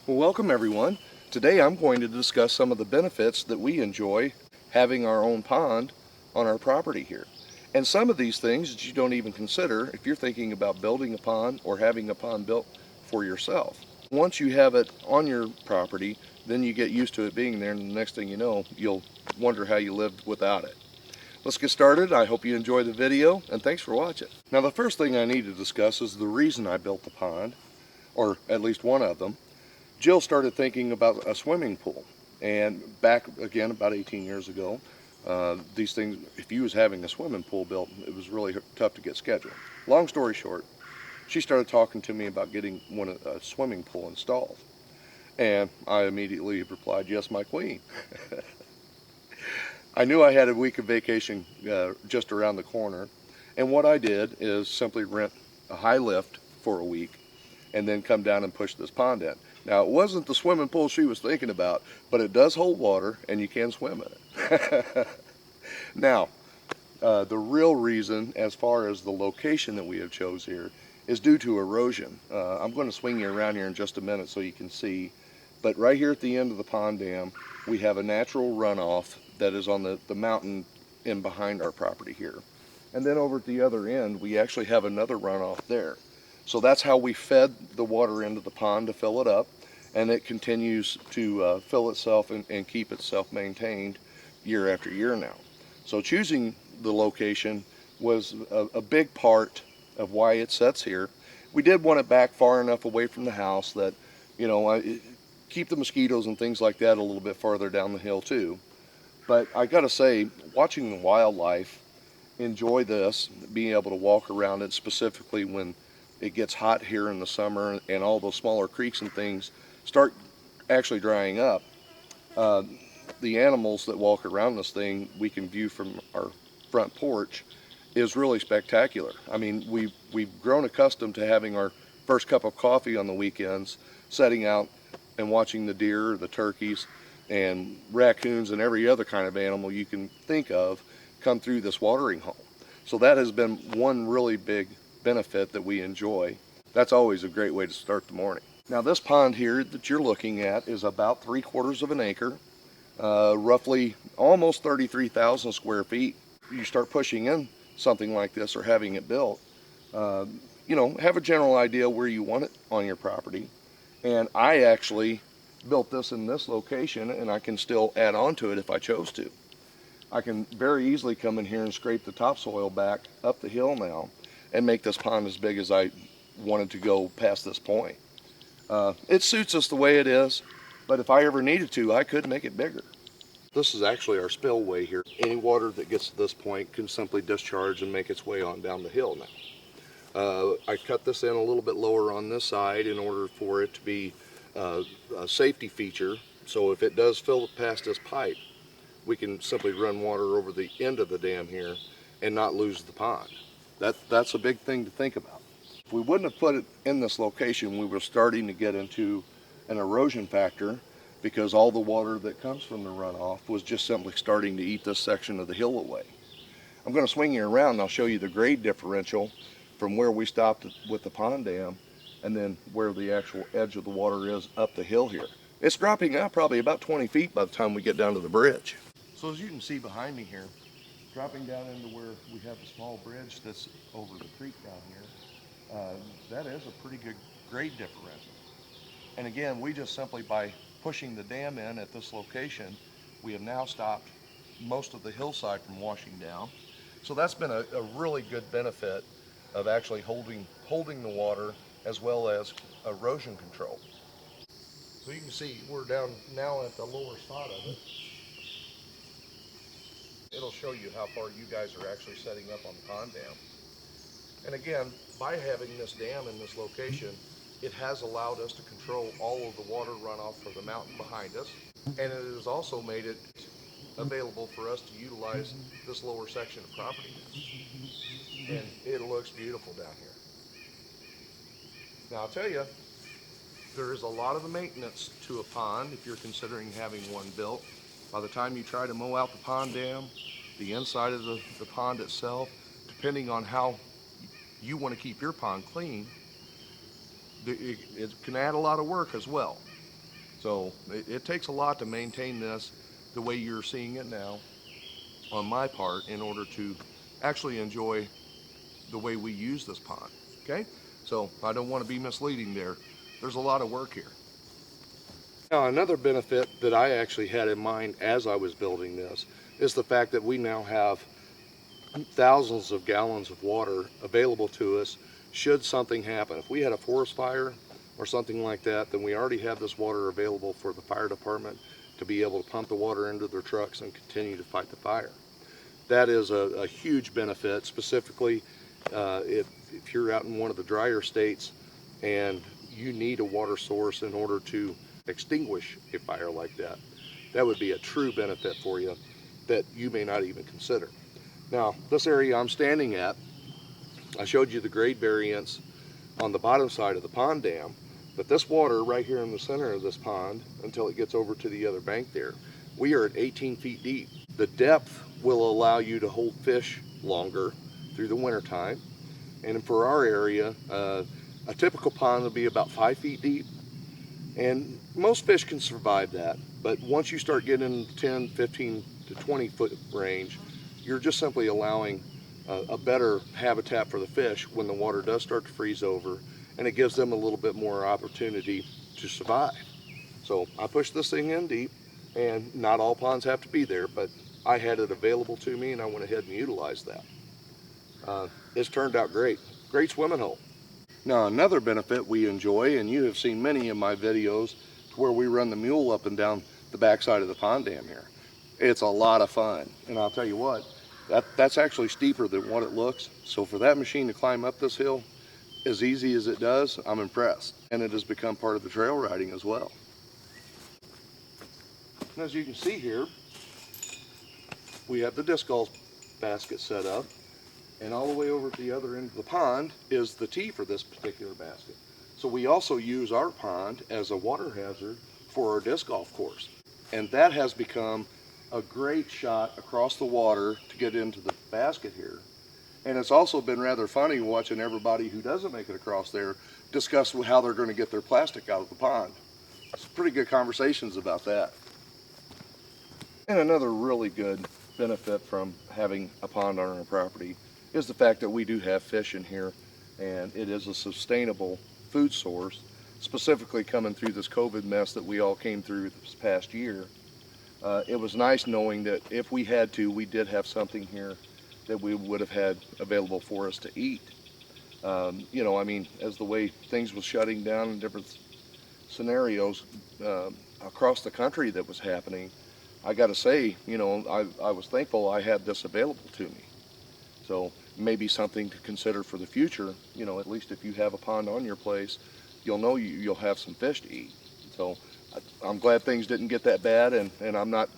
Well, welcome everyone. Today I'm going to discuss some of the benefits that we enjoy having our own pond on our property here. And some of these things that you don't even consider if you're thinking about building a pond or having a pond built for yourself. Once you have it on your property, then you get used to it being there, and the next thing you know, you'll wonder how you lived without it. Let's get started. I hope you enjoy the video, and thanks for watching. Now, the first thing I need to discuss is the reason I built the pond, or at least one of them. Jill started thinking about a swimming pool, and back again about 18 years ago, these things, if you was having a swimming pool built, it was really tough to get scheduled. Long story short, she started talking to me about getting a swimming pool installed, and I immediately replied, "Yes, my queen." I knew I had a week of vacation just around the corner, and what I did is simply rent a high lift for a week and then come down and push this pond in. Now, it wasn't the swimming pool she was thinking about, but it does hold water and you can swim in it. Now, the real reason as far as the location that we have chose here is due to erosion. I'm going to swing you around here in just a minute so you can see, but right here at the end of the pond dam, we have a natural runoff that is on the mountain in behind our property here. And then over at the other end, we actually have another runoff there. So that's how we fed the water into the pond to fill it up, and it continues to fill itself and keep itself maintained year after year now. So choosing the location was a big part of why it sits here. We did want it back far enough away from the house that, you know, keep the mosquitoes and things like that a little bit farther down the hill too. But I gotta say, watching the wildlife enjoy this, being able to walk around it, specifically when it gets hot here in the summer and all those smaller creeks and things start actually drying up. The animals that walk around this thing we can view from our front porch is really spectacular. I mean, we've grown accustomed to having our first cup of coffee on the weekends, setting out and watching the deer, the turkeys, and raccoons and every other kind of animal you can think of come through this watering hole. So that has been one really big benefit that we enjoy. That's always a great way to start the morning. Now, this pond here that you're looking at is about 3/4 of an acre, roughly almost 33,000 square feet. You start pushing in something like this or having it built, you know, have a general idea where you want it on your property. And I actually built this in this location, and I can still add on to it if I chose to. I can very easily come in here and scrape the topsoil back up the hill now and make this pond as big as I wanted to go past this point. It suits us the way it is, but if I ever needed to, I could make it bigger. This is actually our spillway here. Any water that gets to this point can simply discharge and make its way on down the hill now. I cut this in a little bit lower on this side in order for it to be a safety feature. So if it does fill past this pipe, we can simply run water over the end of the dam here and not lose the pond. That's a big thing to think about. If we wouldn't have put it in this location, we were starting to get into an erosion factor because all the water that comes from the runoff was just simply starting to eat this section of the hill away. I'm going to swing you around and I'll show you the grade differential from where we stopped with the pond dam and then where the actual edge of the water is up the hill here. It's dropping out probably about 20 feet by the time we get down to the bridge. So as you can see behind me here, dropping down into where we have a small bridge that's over the creek down here, that is a pretty good grade differential. And again, we just simply by pushing the dam in at this location, we have now stopped most of the hillside from washing down. So that's been a really good benefit of actually holding the water as well as erosion control. So you can see we're down now at the lower spot of it. It'll show you how far you guys are actually setting up on the pond dam. And again, by having this dam in this location, it has allowed us to control all of the water runoff from the mountain behind us. And it has also made it available for us to utilize this lower section of property. And it looks beautiful down here. Now I'll tell you, there is a lot of maintenance to a pond if you're considering having one built. By the time you try to mow out the pond dam, the inside of the pond itself, depending on how you want to keep your pond clean, it can add a lot of work as well. So it takes a lot to maintain this the way you're seeing it now on my part in order to actually enjoy the way we use this pond, okay? So I don't want to be misleading there. There's a lot of work here. Now, another benefit that I actually had in mind as I was building this is the fact that we now have thousands of gallons of water available to us should something happen. If we had a forest fire or something like that, then we already have this water available for the fire department to be able to pump the water into their trucks and continue to fight the fire. That is a huge benefit, specifically if you're out in one of the drier states and you need a water source in order to extinguish a fire like that. That would be a true benefit for you that you may not even consider. Now, this area I'm standing at, I showed you the grade variance on the bottom side of the pond dam, but this water right here in the center of this pond, until it gets over to the other bank there, we are at 18 feet deep. The depth will allow you to hold fish longer through the winter time. And for our area, a typical pond will be about 5 feet deep. And most fish can survive that. But once you start getting in the 10, 15 to 20 foot range, you're just simply allowing a better habitat for the fish when the water does start to freeze over, and it gives them a little bit more opportunity to survive. So I pushed this thing in deep, and not all ponds have to be there, but I had it available to me and I went ahead and utilized that. It's turned out great. Great swimming hole. Now, another benefit we enjoy, and you have seen many of my videos where we run the mule up and down the backside of the pond dam here. It's a lot of fun, and I'll tell you what, that's actually steeper than what it looks. So for that machine to climb up this hill as easy as it does, I'm impressed. And it has become part of the trail riding as well. And as you can see here, we have the disc golf basket set up, and all the way over at the other end of the pond is the tee for this particular basket. So we also use our pond as a water hazard for our disc golf course. And that has become a great shot across the water to get into the basket here. And it's also been rather funny watching everybody who doesn't make it across there discuss how they're going to get their plastic out of the pond. It's pretty good conversations about that. And another really good benefit from having a pond on our property is the fact that we do have fish in here, and it is a sustainable food source, specifically coming through this COVID mess that we all came through this past year. It was nice knowing that if we had to, we did have something here that we would have had available for us to eat. You know, I mean, as the way things was shutting down in different scenarios across the country that was happening, I got to say, you know, I was thankful I had this available to me. So maybe something to consider for the future. You know, at least if you have a pond on your place, you'll know you'll have some fish to eat. So I'm glad things didn't get that bad, and I'm not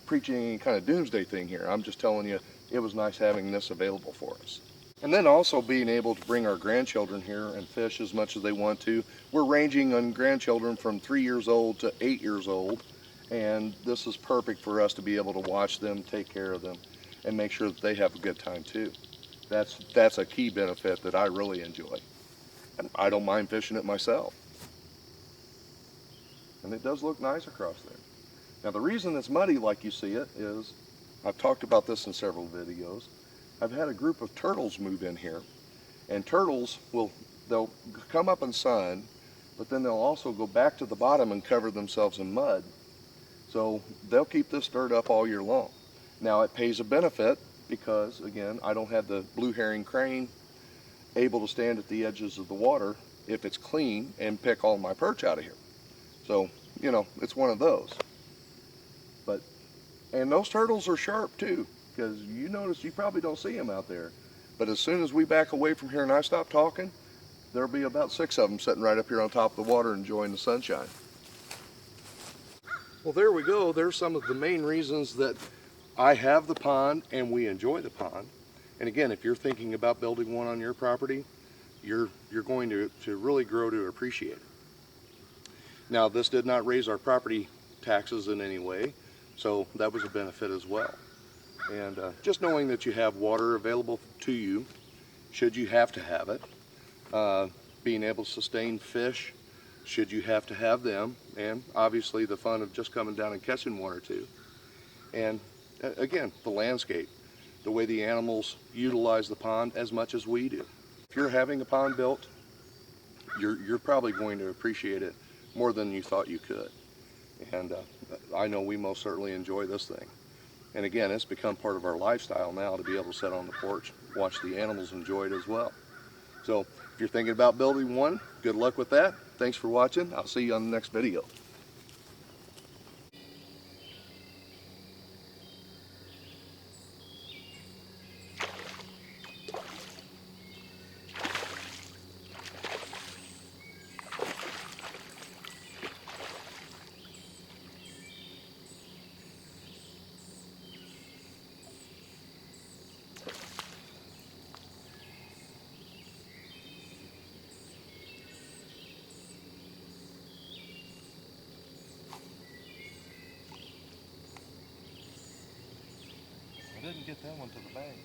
preaching any kind of doomsday thing here. I'm just telling you it was nice having this available for us. And then also being able to bring our grandchildren here and fish as much as they want to. We're ranging on grandchildren from 3 years old to 8 years old, and this is perfect for us to be able to watch them, take care of them, and make sure that they have a good time too. That's a key benefit that I really enjoy. And I don't mind fishing it myself. And it does look nice across there. Now the reason it's muddy like you see it is, I've talked about this in several videos, I've had a group of turtles move in here, and turtles they'll come up in sun, but then they'll also go back to the bottom and cover themselves in mud. So they'll keep this dirt up all year long. Now it pays a benefit because, again, I don't have the blue herring crane able to stand at the edges of the water if it's clean and pick all my perch out of here. So, you know, it's one of those. And those turtles are sharp too, because you notice you probably don't see them out there. But as soon as we back away from here and I stop talking, there'll be about 6 of them sitting right up here on top of the water enjoying the sunshine. Well, there we go. There's some of the main reasons that I have the pond and we enjoy the pond. And again, if you're thinking about building one on your property, you're going to really grow to appreciate it. Now, this did not raise our property taxes in any way, so that was a benefit as well. And just knowing that you have water available to you, should you have to have it, being able to sustain fish, should you have to have them, and obviously the fun of just coming down and catching one or two. And again, the landscape, the way the animals utilize the pond as much as we do. If you're having a pond built, you're probably going to appreciate it more than you thought you could. And I know we most certainly enjoy this thing. And again, it's become part of our lifestyle now to be able to sit on the porch, watch the animals enjoy it as well. So if you're thinking about building one, good luck with that. Thanks for watching. I'll see you on the next video. I didn't get that one to the bank.